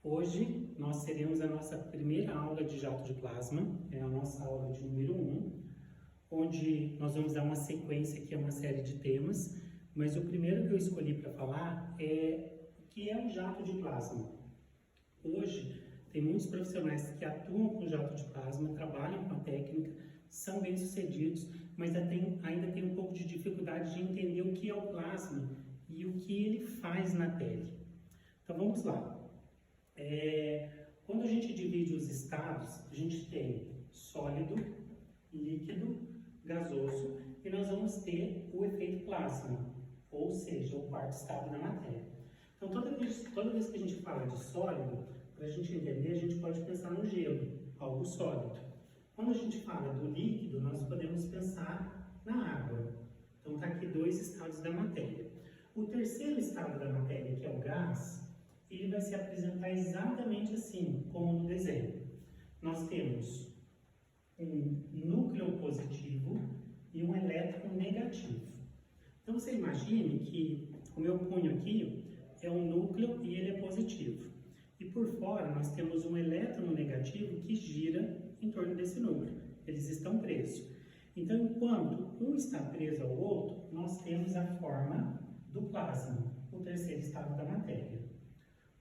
Hoje nós teremos a nossa primeira aula de jato de plasma, é a nossa aula de número 1, onde nós vamos dar uma sequência aqui a uma série de temas, mas o primeiro que eu escolhi para falar é o que é um jato de plasma. Hoje tem muitos profissionais que atuam com jato de plasma, trabalham com a técnica, são bem-sucedidos, mas ainda tem um pouco de dificuldade de entender o que é o plasma e o que ele faz na pele. Então vamos lá. Quando a gente divide os estados, a gente tem sólido, líquido, gasoso, e nós vamos ter o efeito plasma, ou seja, o quarto estado da matéria. Então toda vez que a gente fala de sólido, para a gente entender, a gente pode pensar no gelo, algo sólido. Quando a gente fala do líquido, nós podemos pensar na água. Então está aqui dois estados da matéria. O terceiro estado da matéria, que é o gás, ele vai se apresentar exatamente assim, como no desenho. Nós temos um núcleo positivo e um elétron negativo. Então você imagine que o meu punho aqui é um núcleo e ele é positivo. E por fora nós temos um elétron negativo que gira em torno desse núcleo. Eles estão presos. Então, enquanto um está preso ao outro, nós temos a forma do plasma, o terceiro estado da matéria.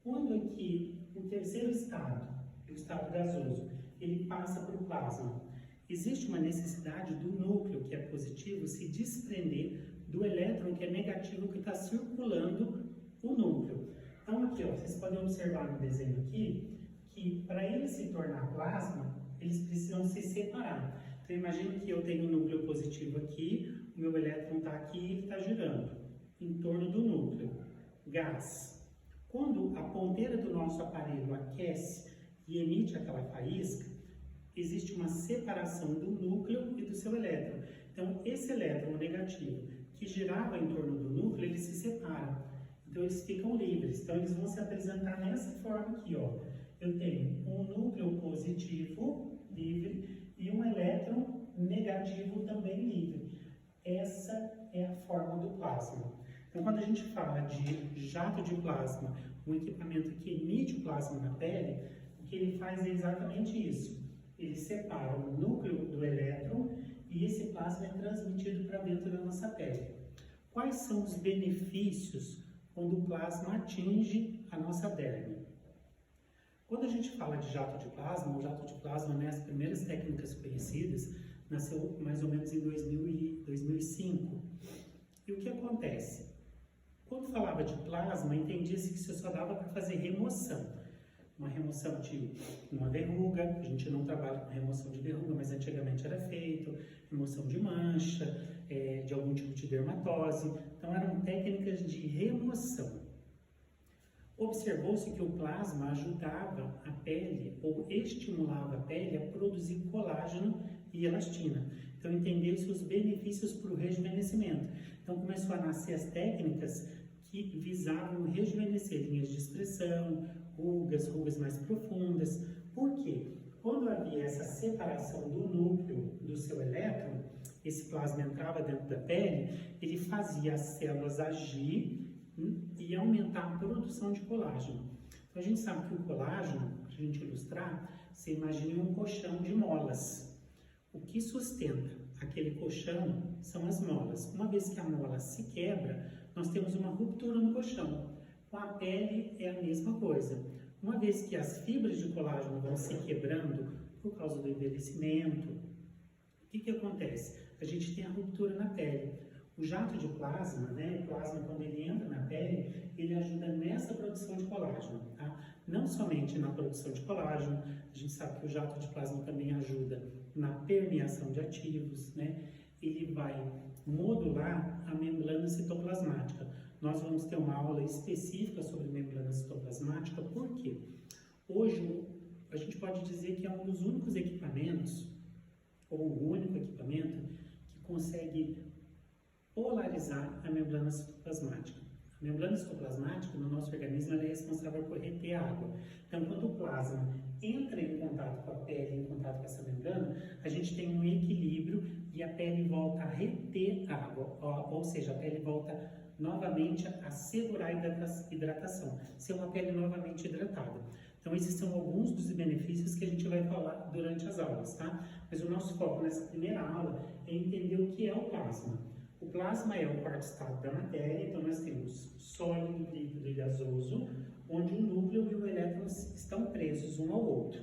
Quando aqui o terceiro estado, o estado gasoso, ele passa para o plasma, existe uma necessidade do núcleo, que é positivo, se desprender do elétron, que é negativo, que está circulando o núcleo. Então aqui, ó, vocês podem observar no desenho aqui, que para ele se tornar plasma, eles precisam se separar. Então imagine que eu tenho um núcleo positivo aqui, o meu elétron está aqui e ele está girando em torno do núcleo. Gás. Quando a ponteira do nosso aparelho aquece e emite aquela faísca, existe uma separação do núcleo e do seu elétron. Então, esse elétron negativo que girava em torno do núcleo, ele se separa. Então, eles ficam livres. Então, eles vão se apresentar nessa forma aqui, ó. Eu tenho um núcleo positivo livre e um elétron negativo também livre. Essa é a forma do plasma. Então, quando a gente fala de jato de plasma, um equipamento que emite o plasma na pele, o que ele faz é exatamente isso. Ele separa o núcleo do elétron e esse plasma é transmitido para dentro da nossa pele. Quais são os benefícios quando o plasma atinge a nossa derme? Quando a gente fala de jato de plasma, o jato de plasma, né, as primeiras técnicas conhecidas, nasceu mais ou menos em 2005. E o que acontece? Quando falava de plasma, entendia-se que isso só dava para fazer remoção. Uma remoção de uma verruga, a gente não trabalha com remoção de verruga, mas antigamente era feito, remoção de mancha, de algum tipo de dermatose. Então eram técnicas de remoção. Observou-se que o plasma ajudava a pele ou estimulava a pele a produzir colágeno e elastina. Então entendeu-se os benefícios para o rejuvenescimento. Então começou a nascer as técnicas que visavam rejuvenescer linhas de expressão, rugas mais profundas. Por quê? Quando havia essa separação do núcleo do seu elétron, esse plasma entrava dentro da pele, ele fazia as células agir e aumentar a produção de colágeno. Então a gente sabe que o colágeno, para a gente ilustrar, você imagine um colchão de molas. O que sustenta aquele colchão são as molas. Uma vez que a mola se quebra, nós temos uma ruptura no colchão. Com a pele é a mesma coisa. Uma vez que as fibras de colágeno vão se quebrando por causa do envelhecimento, o que acontece? A gente tem a ruptura na pele. O jato de plasma, né, o plasma quando ele entra na pele, ele ajuda nessa produção de colágeno, tá? Não somente na produção de colágeno, a gente sabe que o jato de plasma também ajuda na permeação de ativos, né? Ele vai modular a membrana citoplasmática. Nós vamos ter uma aula específica sobre membrana citoplasmática, por quê? Hoje, a gente pode dizer que é um dos únicos equipamentos, ou o único equipamento, que consegue polarizar a membrana citoplasmática. A membrana citoplasmática no nosso organismo ela é responsável por reter a água. Então, quando o plasma entra em contato com a pele, em contato com essa membrana, a gente tem um equilíbrio e a pele volta a reter água, ou seja, a pele volta novamente a segurar a hidratação, ser uma pele novamente hidratada. Então, esses são alguns dos benefícios que a gente vai falar durante as aulas, tá? Mas o nosso foco nessa primeira aula é entender o que é o plasma. O plasma é o quarto estado da matéria, então nós temos sólido, líquido e gasoso, onde o núcleo e o elétron estão presos um ao outro.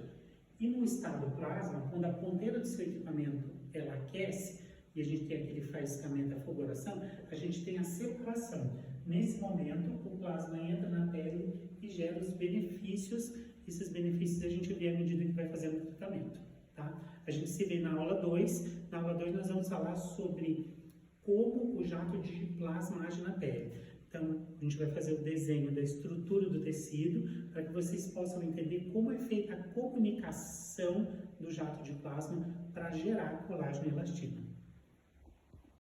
E no estado plasma, quando a ponteira do seu equipamento ela aquece, e a gente tem aquele faiscamento, a fulguração, a gente tem a separação. Nesse momento, o plasma entra na pele e gera os benefícios. Esses benefícios a gente vê à medida que vai fazendo o tratamento, tá? A gente se vê na aula 2. Na aula 2 nós vamos falar sobre como o jato de plasma age na pele. Então, a gente vai fazer o desenho da estrutura do tecido para que vocês possam entender como é feita a comunicação do jato de plasma para gerar colágeno e elastina.